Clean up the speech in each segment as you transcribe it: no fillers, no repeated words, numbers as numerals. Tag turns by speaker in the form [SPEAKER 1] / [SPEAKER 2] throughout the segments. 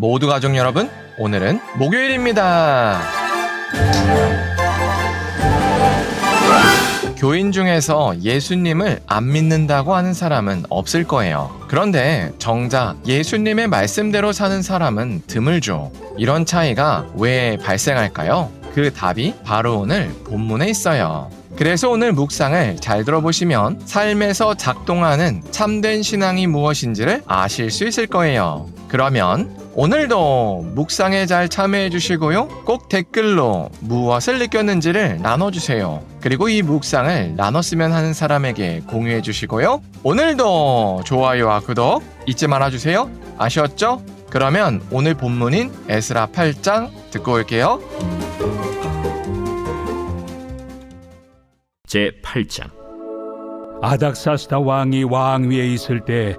[SPEAKER 1] 모두 가족 여러분, 오늘은 목요일입니다. 교인 중에서 예수님을 안 믿는다고 하는 사람은 없을 거예요. 그런데 정작 예수님의 말씀대로 사는 사람은 드물죠. 이런 차이가 왜 발생할까요? 그 답이 바로 오늘 본문에 있어요. 그래서 오늘 묵상을 잘 들어보시면 삶에서 작동하는 참된 신앙이 무엇인지를 아실 수 있을 거예요. 그러면 오늘도 묵상에 잘 참여해 주시고요. 꼭 댓글로 무엇을 느꼈는지를 나눠주세요. 그리고 이 묵상을 나눴으면 하는 사람에게 공유해 주시고요. 오늘도 좋아요와 구독 잊지 말아주세요. 아셨죠? 그러면 오늘 본문인 에스라 8장 듣고 올게요.
[SPEAKER 2] 제8장.
[SPEAKER 3] 아닥사스다 왕이 왕위에 있을 때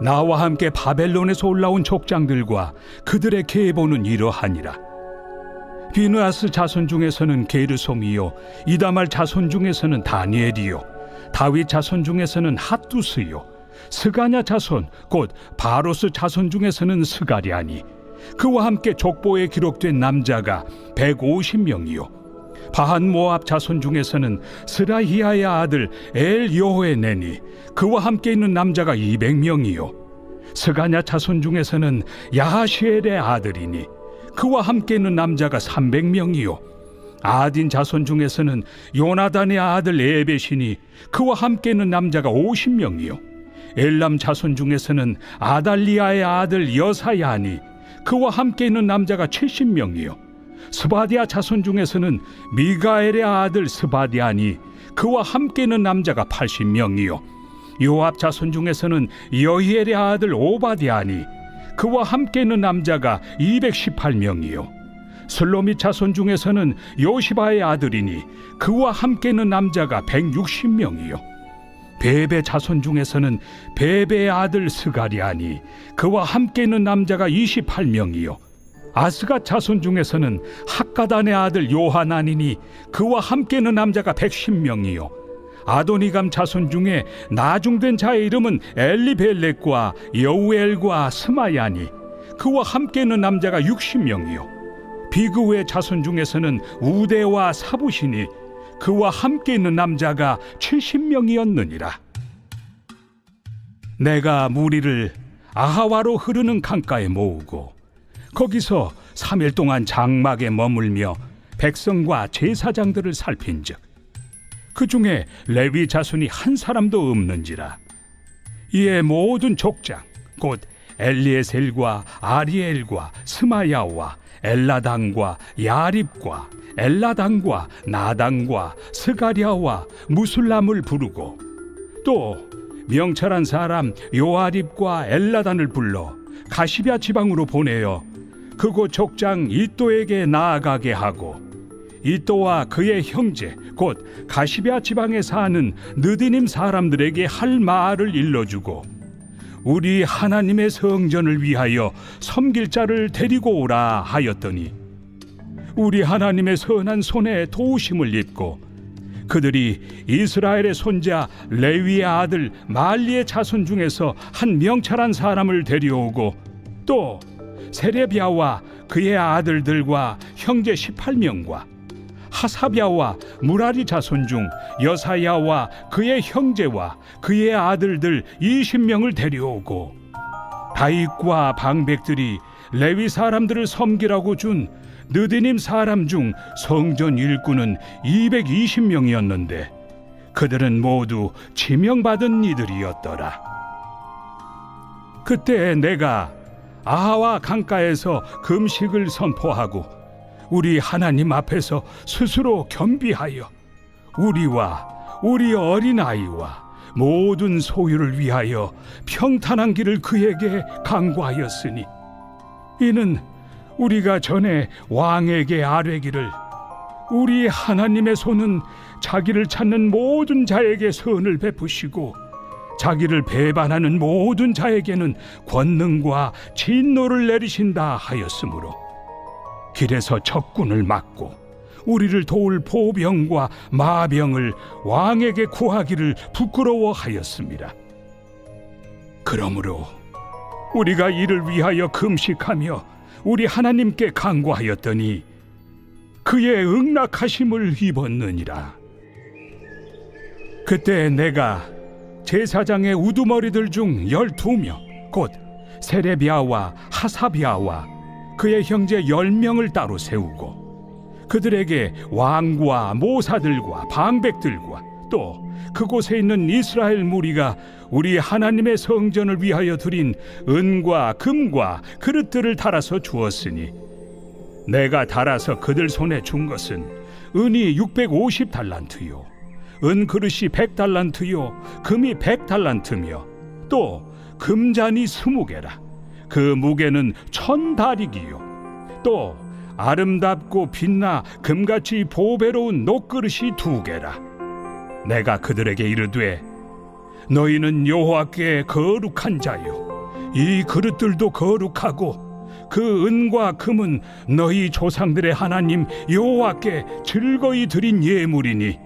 [SPEAKER 3] 나와 함께 바벨론에서 올라온 족장들과 그들의 계보는 이러하니라. 비느하스 자손 중에서는 게르솜이요, 이다말 자손 중에서는 다니엘이요, 다윗 자손 중에서는 핫두스요, 스가냐 자손 곧 바로스 자손 중에서는 스가랴니, 그와 함께 족보에 기록된 남자가 150명이요, 바한 모압 자손 중에서는 스라히야의 아들 엘여호에네니, 그와 함께 있는 남자가 200명이요, 스가냐 자손 중에서는 야하시엘의 아들이니 그와 함께 있는 남자가 300명이요, 아딘 자손 중에서는 요나단의 아들 에벳이니 그와 함께 있는 남자가 50명이요, 엘람 자손 중에서는 아달리아의 아들 여사야니 그와 함께 있는 남자가 70명이요, 스바디아 자손 중에서는 미가엘의 아들 스바디아니 그와 함께 있는 남자가 80명이요, 요압 자손 중에서는 여히엘의 아들 오바디아니 그와 함께 있는 남자가 218명이요, 슬로밋 자손 중에서는 요시바의 아들이니 그와 함께 있는 남자가 160명이요, 베베 자손 중에서는 베베의 아들 스가리아니 그와 함께 있는 남자가 28명이요, 아스가 자손 중에서는 학가단의 아들 요하나니니 그와 함께 있는 남자가 110명이요, 아도니감 자손 중에 나중된 자의 이름은 엘리벨렉과 여우엘과 스마야니 그와 함께 있는 남자가 60명이요, 비그우의 자손 중에서는 우데와 사부시니 그와 함께 있는 남자가 70명이었느니라. 내가 무리를 아하와로 흐르는 강가에 모으고 거기서 3일 동안 장막에 머물며 백성과 제사장들을 살핀즉 그 중에 레위 자손이 한 사람도 없는지라. 이에 모든 족장 곧 엘리에셀과 아리엘과 스마야와 엘라당과 야립과 엘라당과 나당과 스가랴와 무술람을 부르고 또 명철한 사람 요아립과 엘라단을 불러 가시비아 지방으로 보내어 그곳 족장 이또에게 나아가게 하고 이또와 그의 형제 곧 가시비아 지방에 사는 느디님 사람들에게 할 말을 일러주고 우리 하나님의 성전을 위하여 섬길 자를 데리고 오라 하였더니 우리 하나님의 선한 손에 도우심을 입고 그들이 이스라엘의 손자 레위의 아들 말리의 자손 중에서 한 명철한 사람을 데려오고 또 세레비아와 그의 아들들과 형제 18명과 하사비아와 무라리 자손 중 여사야와 그의 형제와 그의 아들들 20명을 데려오고 다윗과 방백들이 레위 사람들을 섬기라고 준 느디님 사람 중 성전 일꾼은 220명이었는데 그들은 모두 지명받은 이들이었더라. 그때 내가 아하와 강가에서 금식을 선포하고 우리 하나님 앞에서 스스로 겸비하여 우리와 우리 어린아이와 모든 소유를 위하여 평탄한 길을 그에게 강구하였으니 이는 우리가 전에 왕에게 아뢰기를 우리 하나님의 손은 자기를 찾는 모든 자에게 선을 베푸시고 자기를 배반하는 모든 자에게는 권능과 진노를 내리신다 하였으므로 길에서 적군을 막고 우리를 도울 보병과 마병을 왕에게 구하기를 부끄러워하였습니다. 그러므로 우리가 이를 위하여 금식하며 우리 하나님께 간구하였더니 그의 응낙하심을 입었느니라. 그때 내가 제사장의 우두머리들 중 12명 곧 세레비아와 하사비아와 그의 형제 10명을 따로 세우고 그들에게 왕과 모사들과 방백들과 또 그곳에 있는 이스라엘 무리가 우리 하나님의 성전을 위하여 드린 은과 금과 그릇들을 달아서 주었으니 내가 달아서 그들 손에 준 것은 은이 650달란트요 은 그릇이 100달란트요 금이 100달란트며 또 금잔이 20개라. 그 무게는 1000다리기요 또 아름답고 빛나 금같이 보배로운 녹그릇이 2개라. 내가 그들에게 이르되 너희는 여호와께 거룩한 자요 이 그릇들도 거룩하고 그 은과 금은 너희 조상들의 하나님 여호와께 즐거이 드린 예물이니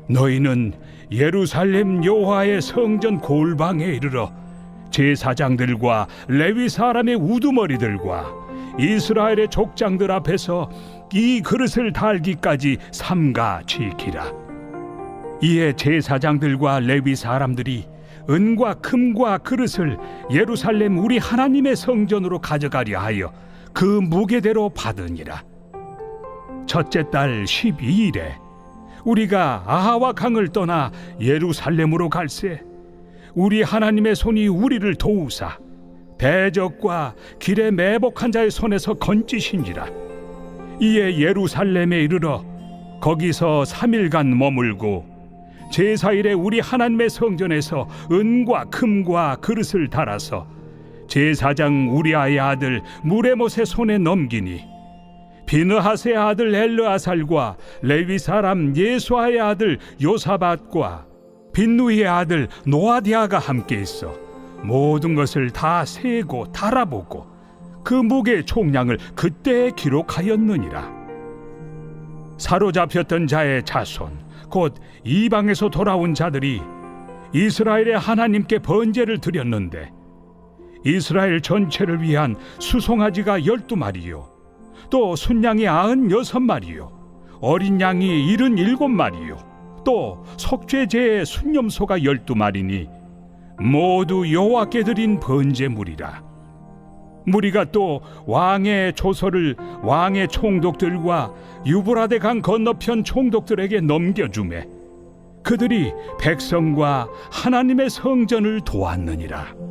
[SPEAKER 3] 너희는 예루살렘 여호와의 성전 골방에 이르러 제사장들과 레위 사람의 우두머리들과 이스라엘의 족장들 앞에서 이 그릇을 달기까지 삼가 지키라. 이에 제사장들과 레위 사람들이 은과 금과 그릇을 예루살렘 우리 하나님의 성전으로 가져가려 하여 그 무게대로 받으니라. 첫째 달 12일에 우리가 아하와 강을 떠나 예루살렘으로 갈새 우리 하나님의 손이 우리를 도우사 대적과 길에 매복한 자의 손에서 건지신지라. 이에 예루살렘에 이르러 거기서 3일간 머물고 제사일에 우리 하나님의 성전에서 은과 금과 그릇을 달아서 제사장 우리아의 아들 무레못의 손에 넘기니 비느하스의 아들 엘르아살과 레위 사람 예수아의 아들 요사밧과 빈누이의 아들 노아디아가 함께 있어 모든 것을 다 세고 달아보고 그 무게의 총량을 그때 기록하였느니라. 사로잡혔던 자의 자손 곧 이방에서 돌아온 자들이 이스라엘의 하나님께 번제를 드렸는데 이스라엘 전체를 위한 수송아지가 12마리요 또 순양이 96마리요 어린 양이 77마리요 또 속죄제의 순념소가 12마리니 모두 여호와께 드린 번제물이라. 무리가 또 왕의 조서를 왕의 총독들과 유브라데 강 건너편 총독들에게 넘겨주매 그들이 백성과 하나님의 성전을 도왔느니라.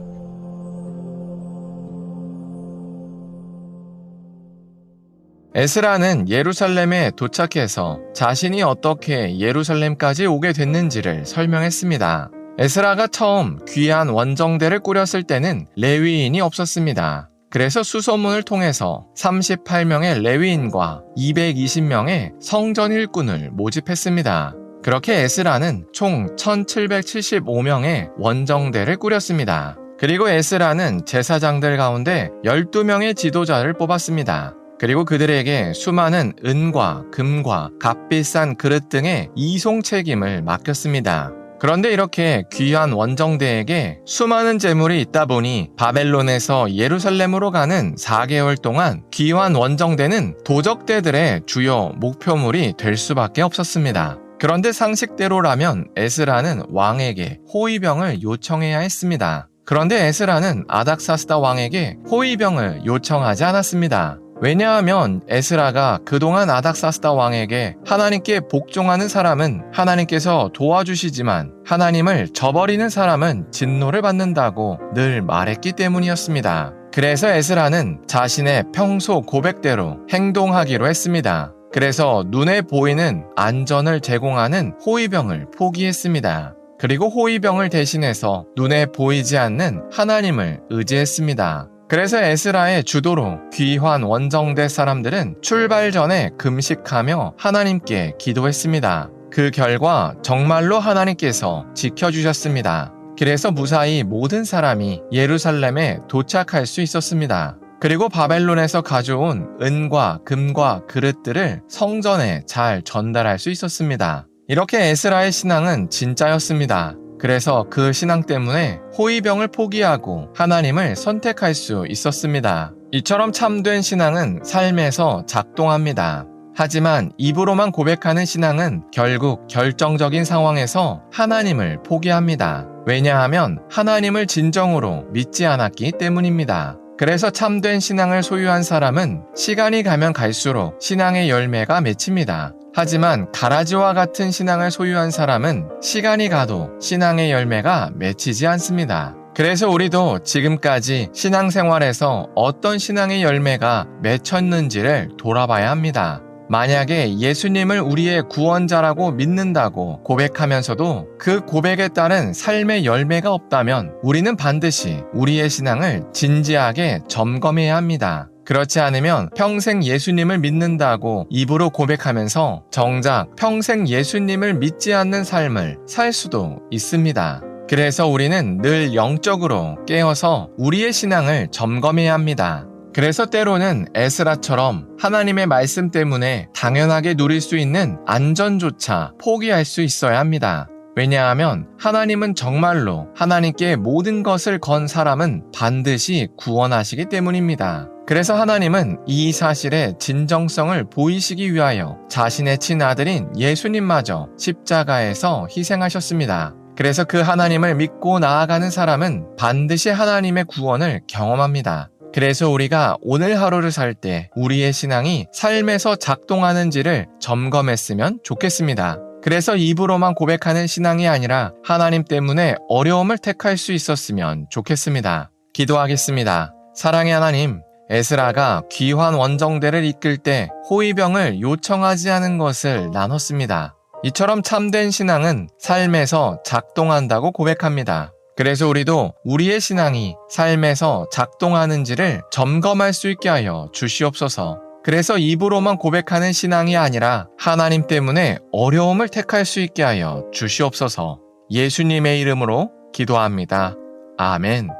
[SPEAKER 1] 에스라는 예루살렘에 도착해서 자신이 어떻게 예루살렘까지 오게 됐는지를 설명했습니다. 에스라가 처음 귀한 원정대를 꾸렸을 때는 레위인이 없었습니다. 그래서 수소문을 통해서 38명의 레위인과 220명의 성전 일꾼을 모집했습니다. 그렇게 에스라는 총 1775명의 원정대를 꾸렸습니다. 그리고 에스라는 제사장들 가운데 12명의 지도자를 뽑았습니다. 그리고 그들에게 수많은 은과 금과 값비싼 그릇 등의 이송 책임을 맡겼습니다. 그런데 이렇게 귀한 원정대에게 수많은 재물이 있다 보니 바벨론에서 예루살렘으로 가는 4개월 동안 귀한 원정대는 도적대들의 주요 목표물이 될 수밖에 없었습니다. 그런데 상식대로라면 에스라는 왕에게 호위병을 요청해야 했습니다. 그런데 에스라는 아닥사스다 왕에게 호위병을 요청하지 않았습니다. 왜냐하면 에스라가 그동안 아닥사스다 왕에게 하나님께 복종하는 사람은 하나님께서 도와주시지만 하나님을 저버리는 사람은 진노를 받는다고 늘 말했기 때문이었습니다. 그래서 에스라는 자신의 평소 고백대로 행동하기로 했습니다. 그래서 눈에 보이는 안전을 제공하는 호위병을 포기했습니다. 그리고 호위병을 대신해서 눈에 보이지 않는 하나님을 의지했습니다. 그래서 에스라의 주도로 귀환 원정대 사람들은 출발 전에 금식하며 하나님께 기도했습니다. 그 결과 정말로 하나님께서 지켜주셨습니다. 그래서 무사히 모든 사람이 예루살렘에 도착할 수 있었습니다. 그리고 바벨론에서 가져온 은과 금과 그릇들을 성전에 잘 전달할 수 있었습니다. 이렇게 에스라의 신앙은 진짜였습니다. 그래서 그 신앙 때문에 호위병을 포기하고 하나님을 선택할 수 있었습니다. 이처럼 참된 신앙은 삶에서 작동합니다. 하지만 입으로만 고백하는 신앙은 결국 결정적인 상황에서 하나님을 포기합니다. 왜냐하면 하나님을 진정으로 믿지 않았기 때문입니다. 그래서 참된 신앙을 소유한 사람은 시간이 가면 갈수록 신앙의 열매가 맺힙니다. 하지만 가라지와 같은 신앙을 소유한 사람은 시간이 가도 신앙의 열매가 맺히지 않습니다. 그래서 우리도 지금까지 신앙생활에서 어떤 신앙의 열매가 맺혔는지를 돌아봐야 합니다. 만약에 예수님을 우리의 구원자라고 믿는다고 고백하면서도 그 고백에 따른 삶의 열매가 없다면 우리는 반드시 우리의 신앙을 진지하게 점검해야 합니다. 그렇지 않으면 평생 예수님을 믿는다고 입으로 고백하면서 정작 평생 예수님을 믿지 않는 삶을 살 수도 있습니다. 그래서 우리는 늘 영적으로 깨어서 우리의 신앙을 점검해야 합니다. 그래서 때로는 에스라처럼 하나님의 말씀 때문에 당연하게 누릴 수 있는 안전조차 포기할 수 있어야 합니다. 왜냐하면 하나님은 정말로 하나님께 모든 것을 건 사람은 반드시 구원하시기 때문입니다. 그래서 하나님은 이 사실의 진정성을 보이시기 위하여 자신의 친아들인 예수님마저 십자가에서 희생하셨습니다. 그래서 그 하나님을 믿고 나아가는 사람은 반드시 하나님의 구원을 경험합니다. 그래서 우리가 오늘 하루를 살 때 우리의 신앙이 삶에서 작동하는지를 점검했으면 좋겠습니다. 그래서 입으로만 고백하는 신앙이 아니라 하나님 때문에 어려움을 택할 수 있었으면 좋겠습니다. 기도하겠습니다. 사랑의 하나님, 에스라가 귀환 원정대를 이끌 때 호위병을 요청하지 않은 것을 나눴습니다. 이처럼 참된 신앙은 삶에서 작동한다고 고백합니다. 그래서 우리도 우리의 신앙이 삶에서 작동하는지를 점검할 수 있게 하여 주시옵소서. 그래서 입으로만 고백하는 신앙이 아니라 하나님 때문에 어려움을 택할 수 있게 하여 주시옵소서. 예수님의 이름으로 기도합니다. 아멘.